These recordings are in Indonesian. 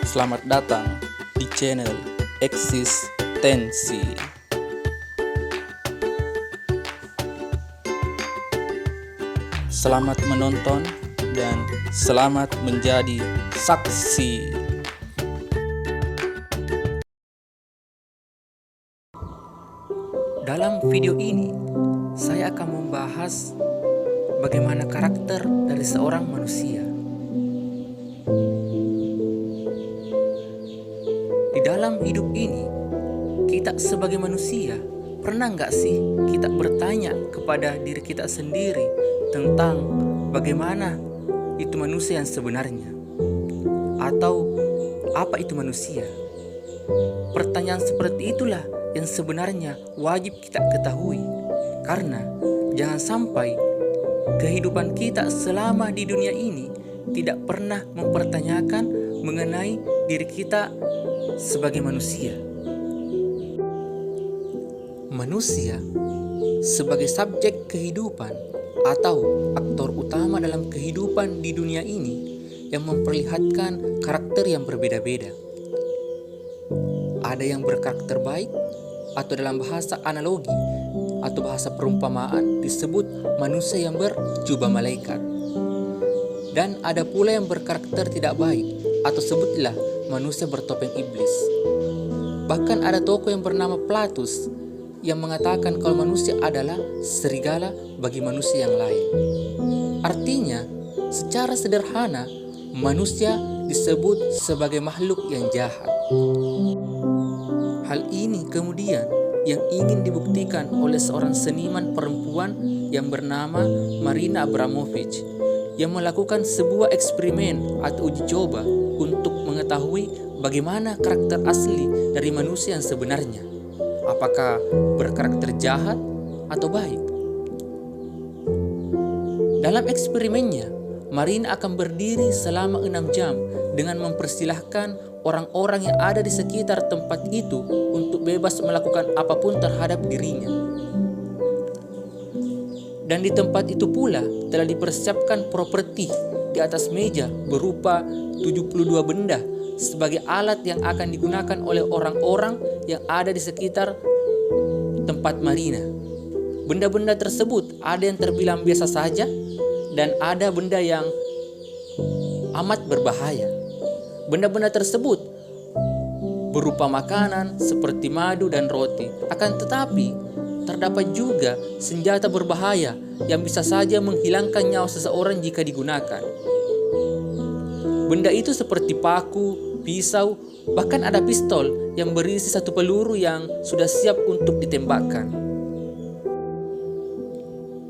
Selamat datang di channel Eksistensi. Selamat menonton dan selamat menjadi saksi. Dalam video ini, saya akan membahas bagaimana karakter dari seorang manusia. Di dalam hidup ini, kita sebagai manusia, pernah nggak sih kita bertanya kepada diri kita sendiri tentang bagaimana itu manusia yang sebenarnya? Atau apa itu manusia? Pertanyaan seperti itulah yang sebenarnya wajib kita ketahui. Karena jangan sampai kehidupan kita selama di dunia ini tidak pernah mempertanyakan mengenai diri kita sebagai manusia. Manusia sebagai subjek kehidupan atau aktor utama dalam kehidupan di dunia ini yang memperlihatkan karakter yang berbeda-beda. Ada yang berkarakter baik atau dalam bahasa analogi atau bahasa perumpamaan disebut manusia yang berjubah malaikat. Dan ada pula yang berkarakter tidak baik atau sebutlah manusia bertopeng iblis. Bahkan ada tokoh yang bernama Platus yang mengatakan kalau manusia adalah serigala bagi manusia yang lain. Artinya, secara sederhana, manusia disebut sebagai makhluk yang jahat. Hal ini kemudian yang ingin dibuktikan oleh seorang seniman perempuan yang bernama Marina Abramovic yang melakukan sebuah eksperimen atau uji coba untuk mengetahui bagaimana karakter asli dari manusia yang sebenarnya. Apakah berkarakter jahat atau baik? Dalam eksperimennya, Marina akan berdiri selama 6 jam dengan mempersilahkan orang-orang yang ada di sekitar tempat itu untuk bebas melakukan apapun terhadap dirinya. Dan di tempat itu pula telah dipersiapkan properti di atas meja berupa 72 benda sebagai alat yang akan digunakan oleh orang-orang yang ada di sekitar tempat Marina. Benda-benda tersebut ada yang terbilang biasa saja dan ada benda yang amat berbahaya. Benda-benda tersebut berupa makanan seperti madu dan roti. Akan tetapi terdapat juga senjata berbahaya yang bisa saja menghilangkan nyawa seseorang jika digunakan. Benda itu seperti paku, pisau, bahkan ada pistol yang berisi 1 peluru yang sudah siap untuk ditembakkan.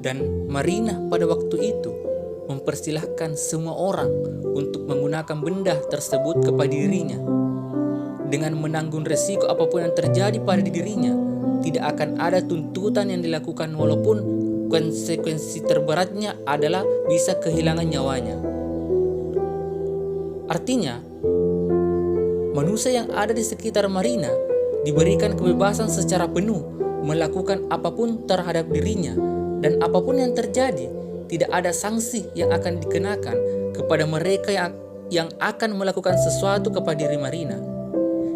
Dan Marina pada waktu itu mempersilahkan semua orang untuk menggunakan benda tersebut kepada dirinya. Dengan menanggung resiko apapun yang terjadi pada dirinya, tidak akan ada tuntutan yang dilakukan walaupun konsekuensi terberatnya adalah bisa kehilangan nyawanya. Artinya, manusia yang ada di sekitar Marina diberikan kebebasan secara penuh melakukan apapun terhadap dirinya, dan apapun yang terjadi, tidak ada sanksi yang akan dikenakan kepada mereka yang akan melakukan sesuatu kepada diri Marina.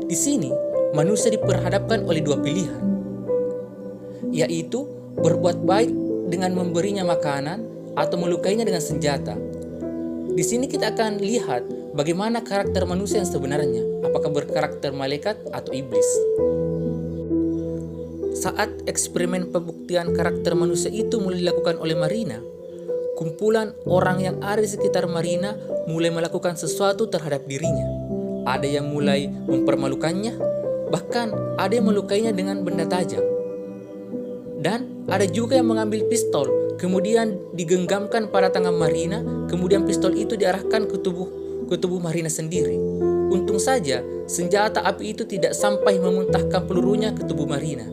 Di sini, manusia diperhadapkan oleh 2 pilihan, yaitu berbuat baik dengan memberinya makanan atau melukainya dengan senjata. Di sini kita akan lihat bagaimana karakter manusia yang sebenarnya, apakah berkarakter malaikat atau iblis. Saat eksperimen pembuktian karakter manusia itu mulai dilakukan oleh Marina, kumpulan orang yang ada di sekitar Marina mulai melakukan sesuatu terhadap dirinya. Ada yang mulai mempermalukannya, bahkan ada yang melukainya dengan benda tajam. Dan ada juga yang mengambil pistol, kemudian digenggamkan pada tangan Marina, kemudian pistol itu diarahkan ke tubuh Marina sendiri. Untung saja senjata api itu tidak sampai memuntahkan pelurunya ke tubuh Marina.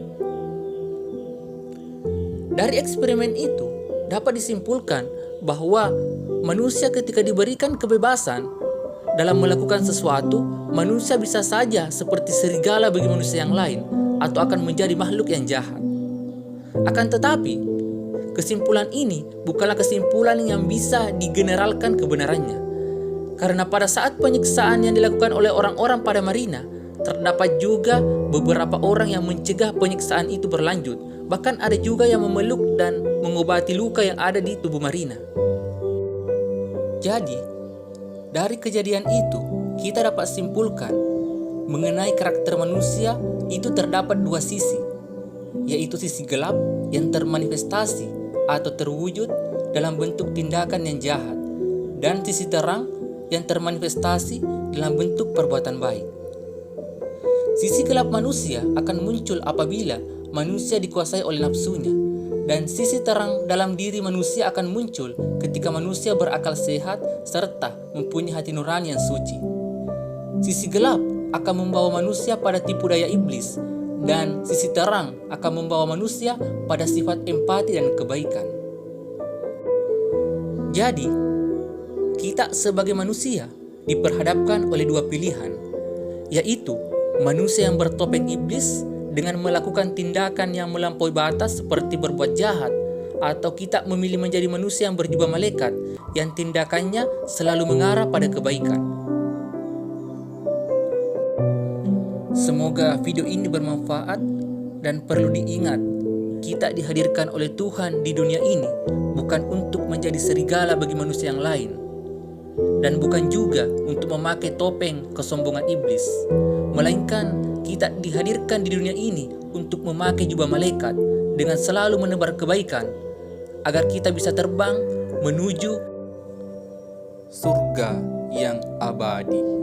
Dari eksperimen itu dapat disimpulkan bahwa manusia ketika diberikan kebebasan dalam melakukan sesuatu, manusia bisa saja seperti serigala bagi manusia yang lain atau akan menjadi makhluk yang jahat. Akan tetapi, kesimpulan ini bukanlah kesimpulan yang bisa digeneralkan kebenarannya. Karena pada saat penyiksaan yang dilakukan oleh orang-orang pada Marina, terdapat juga beberapa orang yang mencegah penyiksaan itu berlanjut. Bahkan ada juga yang memeluk dan mengobati luka yang ada di tubuh Marina. Jadi, dari kejadian itu, kita dapat simpulkan mengenai karakter manusia itu terdapat dua sisi, yaitu sisi gelap yang termanifestasi atau terwujud dalam bentuk tindakan yang jahat, dan sisi terang yang termanifestasi dalam bentuk perbuatan baik. Sisi gelap manusia akan muncul apabila manusia dikuasai oleh nafsunya, dan sisi terang dalam diri manusia akan muncul ketika manusia berakal sehat serta mempunyai hati nurani yang suci. Sisi gelap akan membawa manusia pada tipu daya iblis, dan sisi terang akan membawa manusia pada sifat empati dan kebaikan. Jadi, kita sebagai manusia diperhadapkan oleh dua pilihan, yaitu manusia yang bertopeng iblis dengan melakukan tindakan yang melampaui batas seperti berbuat jahat, atau kita memilih menjadi manusia yang berjubah malaikat yang tindakannya selalu mengarah pada kebaikan. Semoga video ini bermanfaat dan perlu diingat, kita dihadirkan oleh Tuhan di dunia ini bukan untuk menjadi serigala bagi manusia yang lain, dan bukan juga untuk memakai topeng kesombongan iblis, melainkan kita dihadirkan di dunia ini untuk memakai jubah malaikat dengan selalu menebar kebaikan, agar kita bisa terbang menuju surga yang abadi.